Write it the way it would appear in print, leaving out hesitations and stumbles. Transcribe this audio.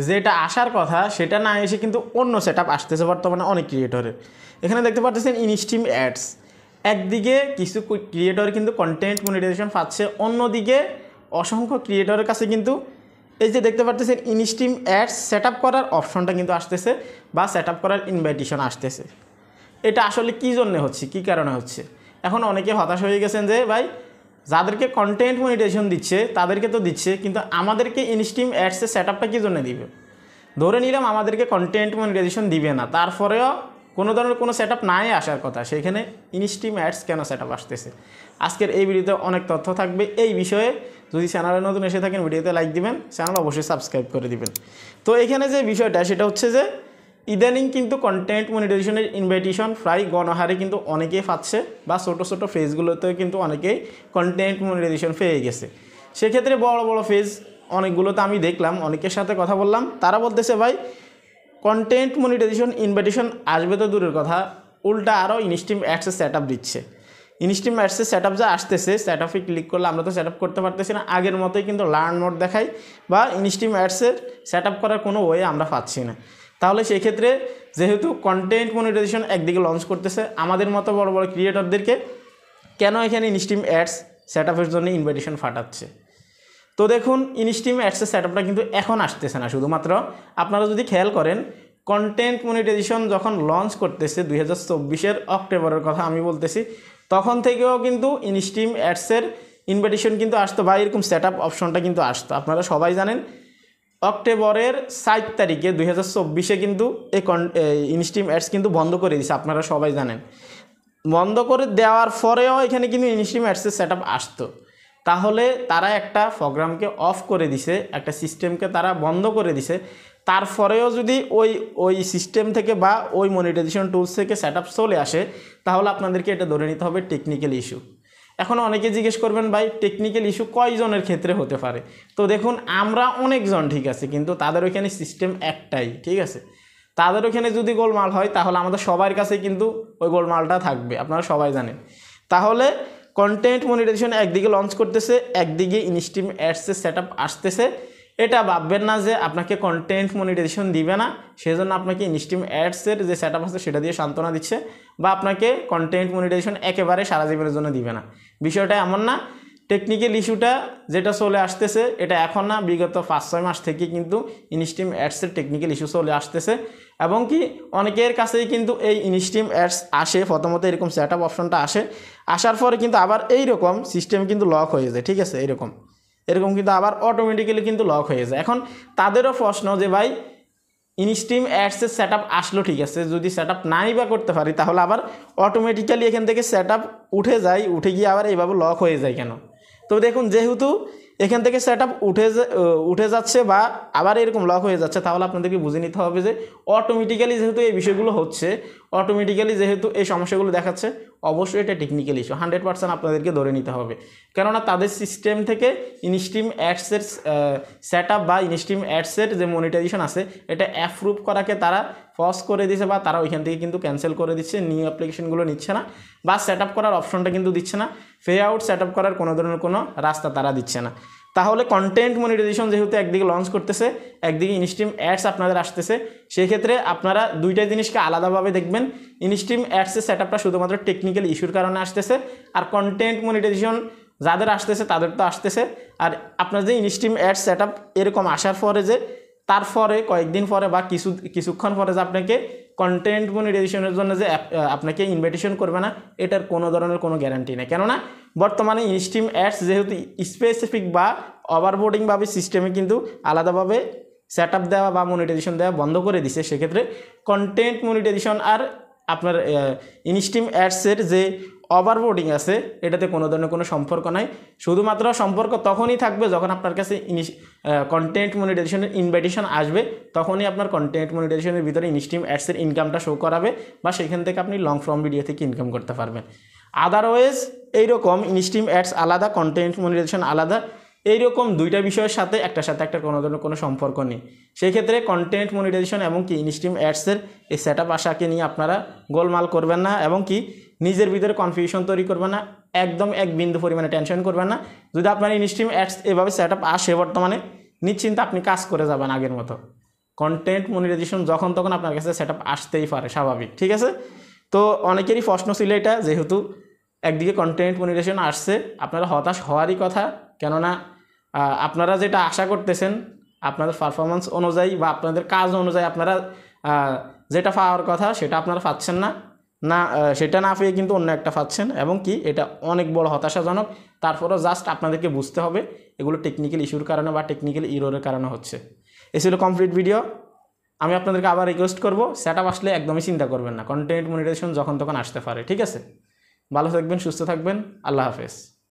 যেটা আসার কথা সেটা না এসে কিন্তু অন্য সেটআপ আসতেছে বর্তমানে অনেক ক্রিয়েটরের। এখানে দেখতে পাচ্ছেন ইনস্ট্রিম অ্যাডস, একদিকে কিছু ক্রিয়েটর কিন্তু কন্টেন্ট মনিটাইজেশন পাচ্ছে, অন্যদিকে অসংখ্য ক্রিয়েটরের কাছে কিন্তু এই যে দেখতে পাচ্ছেন ইনস্ট্রিম অ্যাডস সেটআপ করার অপশনটা কিন্তু আসতেছে বা সেটআপ করার ইনভাইটেশন আসতেছে। এটা আসলে কী জন্য হচ্ছে, কী কারণে হচ্ছে? এখন অনেকে হতাশ হয়ে গেছেন যে ভাই যাদেরকে কন্টেন্ট মনিটাইজেশন দিচ্ছে তাদেরকে তো দিচ্ছে, কিন্তু আমাদেরকে ইনস্ট্রিম অ্যাডসের সেটআপটা কী জন্য দিবে? ধরে নিলাম আমাদেরকে কন্টেন্ট মনিটাইজেশন দিবে না, তারপরেও কোনো ধরনের কোনো সেটআপ নাই আসার কথা, সেখানে ইনস্ট্রিম অ্যাডস কেন সেটআপ আসতেছে? আজকের এই ভিডিওতে অনেক তথ্য থাকবে এই বিষয়ে। যদি চ্যানেলে নতুন এসে থাকেন ভিডিওতে লাইক দিবেন, চ্যানেল অবশ্যই সাবস্ক্রাইব করে দিবেন। তো এখানে যে বিষয়টা সেটা হচ্ছে যে ইদানিং কিন্তু কন্টেন্ট মনিটাইজেশনের ইনভাইটেশন প্রায় গণহারে কিন্তু অনেকেই পাচ্ছে, বা ছোটো ছোটো ফেজগুলোতেও কিন্তু অনেকেই কন্টেন্ট মনিটাইজেশন পেয়ে গেছে। সেক্ষেত্রে বড় বড় ফেজ অনেকগুলোতে আমি দেখলাম, অনেকের সাথে কথা বললাম, তারা বলতেছে ভাই কন্টেন্ট মনিটাইজেশন ইনভাইটেশন আসবে তো দূরের কথা, উল্টা আরও ইনস্ট্রিম অ্যাডসের সেটআপ দিচ্ছে। ইনস্ট্রিম অ্যাডসের সেটআপ যা আসতেছে, সেটআপে ক্লিক করলে আমরা তো সেটআপ করতে পারতেছি না, আগের মতোই কিন্তু লার্ন মোড দেখাই, বা ইনস্ট্রিম অ্যাডসের সেটআপ করার কোনো ওয়ে আমরা পাচ্ছি না। তাহলে সেই ক্ষেত্রে যেহেতু কন্টেন্ট মনিটাইজেশন একদিকে লঞ্চ করতেছে, আমাদের মতো বড় বড় ক্রিয়েটরদেরকে কেন এখানে ইনস্ট্রিম অ্যাডস সেটআপের জন্য ইনভাইটেশন ফাটাচ্ছে? তো দেখুন ইনস্ট্রিম অ্যাডসের সেটআপটা কিন্তু এখন আসতেছে না, শুধুমাত্র আপনারা যদি খেয়াল করেন কন্টেন্ট মনিটাইজেশন যখন লঞ্চ করতেছে 2024-এর অক্টোবরের কথা আমি বলতেছি, তখন থেকেও কিন্তু ইনস্ট্রিম অ্যাডসের ইনভাইটেশন কিন্তু আসতো, বা এরকম সেটআপ অপশনটা কিন্তু আসতো। আপনারা সবাই জানেন অক্টোবরের 7 তারিখে 2024-এ কিন্তু এই ইনস্ট্রিম অ্যাডস কিন্তু বন্ধ করে দিয়েছে, আপনারা সবাই জানেন। বন্ধ করে দেওয়ার পরেও এখানে কিন্তু ইনস্ট্রিম অ্যাডসের সেটআপ আসতো। তাহলে তারা একটা প্রোগ্রামকে অফ করে দিছে, একটা সিস্টেমকে তারা বন্ধ করে দিছে, তারপরেও যদি ওই সিস্টেম থেকে বা ওই মনিটাইজেশন টুলস থেকে সেটআপ চলে আসে, তাহলে আপনাদেরকে এটা ধরে নিতে হবে টেকনিক্যাল ইস্যু। এখন অনেকে জিজ্ঞেস করবেন ভাই টেকনিক্যাল ইস্যু কয়জনের ক্ষেত্রে হতে পারে? তো দেখুন আমরা অনেকজন ঠিক আছে, কিন্তু তাদের ওইখানে সিস্টেম একটাই, ঠিক আছে। তাদের ওইখানে যদি গোলমাল হয় তাহলে আমাদের সবার কাছে কিন্তু ওই গোলমালটা থাকবে, আপনারা সবাই জানেন। তাহলে কন্টেন্ট মনিটাইজেশন একদিকে লঞ্চ করতেছে, একদিকে ইনস্ট্রিম অ্যাডসের সেটআপ আসতেছে, এটা ভাববেন না যে আপনাকে কন্টেন্ট মনিটাইজেশন দিবে না, সেজন্য আপনাকে ইনস্ট্রিম অ্যাডসের যে সেটআপ আছে সেটা দিয়ে সান্ত্বনা দিচ্ছে, বা আপনাকে কন্টেন্ট মনিটাইজেশন একেবারে সারা জীবনের জন্য দিবে না। বিষয়টা এমন না। টেকনিক্যাল ইস্যুটা যেটা চলে আসতেছে এটা এখন না, বিগত 5-6 মাস থেকে কিন্তু ইনস্ট্রিম অ্যাডসের টেকনিক্যাল ইস্যু চলে আসতেছে, এবং কি অনেকের কাছেই কিন্তু এই ইনস্ট্রিম অ্যাডস আসে, প্রথমত এরকম সেটআপ অপশনটা আসে, আসার পরে কিন্তু আবার এইরকম সিস্টেম কিন্তু লক হয়ে যায়, ঠিক আছে। এরকম কিন্তু আবার অটোমেটিক্যালি কিন্তু লক হয়ে যায়। এখন তাদেরও প্রশ্ন যে ভাই ইনস্ট্রিম অ্যাডসের সেটআপ আসলো ঠিক আছে, যদি সেটআপ নাই বা করতে পারি তাহলে আবার অটোমেটিক্যালি এখান থেকে সেটআপ উঠে গিয়ে আবার এইভাবে লক হয়ে যায় কেন? তো দেখুন যেহেতু এখান থেকে সেটআপ উঠে যাচ্ছে বা আবার এরকম লক হয়ে যাচ্ছে, তাহলে আপনাদেরকে বুঝে নিতে হবে যে অটোমেটিক্যালি যেহেতু এই বিষয়গুলো হচ্ছে, অটোমেটিক্যালি যেহেতু এই সমস্যাগুলো দেখাচ্ছে, অবশ্যই এটা টেকনিক্যাল ইস্যু 100% আপনাদেরকে ধরে নিতে হবে। কেননা তাদের সিস্টেম থেকে ইনস্ট্রিম অ্যাডসের সেটআপ বা ইনস্ট্রিম অ্যাডসের যে মনিটাইজেশন আছে এটা অ্যাপ্রুভ করাকে তারা পজ করে দিচ্ছে, বা তারা ওইখান থেকে কিন্তু ক্যান্সেল করে দিচ্ছে, নিউ অ্যাপ্লিকেশনগুলো নিচ্ছে না, বা সেটআপ করার অপশনটা কিন্তু দিচ্ছে না, পে আউট সেটআপ করার কোনো ধরনের কোনো রাস্তা তারা দিচ্ছে না। তাহলে কন্টেন্ট মনিটাইজেশন যেহেতু একদিকে লঞ্চ করতেছে, একদিকে ইনস্ট্রিম অ্যাডস আপনাদের আসতেছে, সেক্ষেত্রে আপনারা দুইটা জিনিসকে আলাদাভাবে দেখবেন। ইনস্ট্রিম অ্যাডসের সেটআপটা শুধুমাত্র টেকনিক্যাল ইস্যুর কারণে আসতেছে, আর কন্টেন্ট মনিটাইজেশন যাদের আসতেছে তাদের তো আসতেছে। আর আপনার যে ইনস্ট্রিম অ্যাডস সেটআপ এরকম আসার পরে যে তারপরে কয়েকদিন পরে বা কিছুক্ষণ পরে যে আপনাকে কন্টেন্ট মনিটাইজেশনের জন্য যে আপনাকে ইনভাইটেশন করবে না, এটার কোনো ধরনের কোনো গ্যারান্টি নেই। কেননা বর্তমানে ইনস্ট্রিম অ্যাডস যেহেতু স্পেসিফিক বা ওভারবোর্ডিংভাবে সিস্টেমে কিন্তু আলাদাভাবে সেটআপ দেওয়া বা মনিটাইজেশন দেওয়া বন্ধ করে দিছে, সেক্ষেত্রে কন্টেন্ট মনিটাইজেশন আর আপনার ইনস্ট্রিম অ্যাডসের যে ওভারবোর্ডিং আছে এটাতে কোনো ধরনের কোনো সম্পর্ক নাই। শুধুমাত্র সম্পর্ক তখনই থাকবে যখন আপনার কাছে কন্টেন্ট মনিটাইজেশনের ইনভাইটেশন আসবে, তখনই আপনার কন্টেন্ট মনিটাইজেশনের ভিতরে ইনস্ট্রিম অ্যাডসের ইনকামটা শো করাবে, বা সেখান থেকে আপনি লং ফর্ম ভিডিও থেকে ইনকাম করতে পারবেন। আদারওয়াইজ এইরকম ইনস্ট্রিম অ্যাডস আলাদা, কন্টেন্ট মনিটাইজেশন আলাদা, এইরকম দুইটা বিষয়ের সাথে একটা কোনো ধরনের কোনো সম্পর্ক নেই। সেই ক্ষেত্রে কন্টেন্ট মনিটাইজেশন এবং কি ইনস্ট্রিম অ্যাডসের এই সেটআপ আশাকে নিয়ে আপনারা গোলমাল করবেন না, এবং কি নিজের ভিতরে কনফিউশন তৈরি করবেন না, একদম এক বিন্দু পরিমাণে টেনশন করবেন না। যদি আপনার ইনস্ট্রিম অ্যাডস এভাবে সেটআপ আসে বর্তমানে, নিশ্চিন্তে আপনি কাজ করে যাবেন আগের মতো। কন্টেন্ট মনিটাইজেশন যখন তখন আপনার কাছে সেট আপ আসতেই পারে, স্বাভাবিক, ঠিক আছে। তো অনেকেরই প্রশ্ন ছিল এটা, যেহেতু একদিকে কন্টেন্ট মনিটাইজেশন আসছে, আপনারা হতাশ হওয়ারই কথা, কেননা আপনারা যেটা আশা করতেছেন আপনাদের পারফরমেন্স অনুযায়ী বা আপনাদের কাজ অনুযায়ী আপনারা যেটা পাওয়ার কথা সেটা আপনারা পাচ্ছেন না, সেটা না পেয়ে কিন্তু অন্য একটা পাচ্ছেন, এবং কি এটা অনেক বড় হতাশাজনক। তারপরেও জাস্ট আপনাদেরকে বুঝতে হবে এগুলো টেকনিক্যাল ইস্যুর কারণে বা টেকনিক্যাল ইরোরের কারণে হচ্ছে। এ ছিল কমপ্লিট ভিডিও। আমি আপনাদেরকে আবার রিকোয়েস্ট করবো, সেট আপ আসলে একদমই চিন্তা করবেন না, কন্টেন্ট মনিটাইজেশন যখন তখন আসতে পারে, ঠিক আছে। ভালো থাকবেন, সুস্থ থাকবেন, আল্লাহ হাফেজ।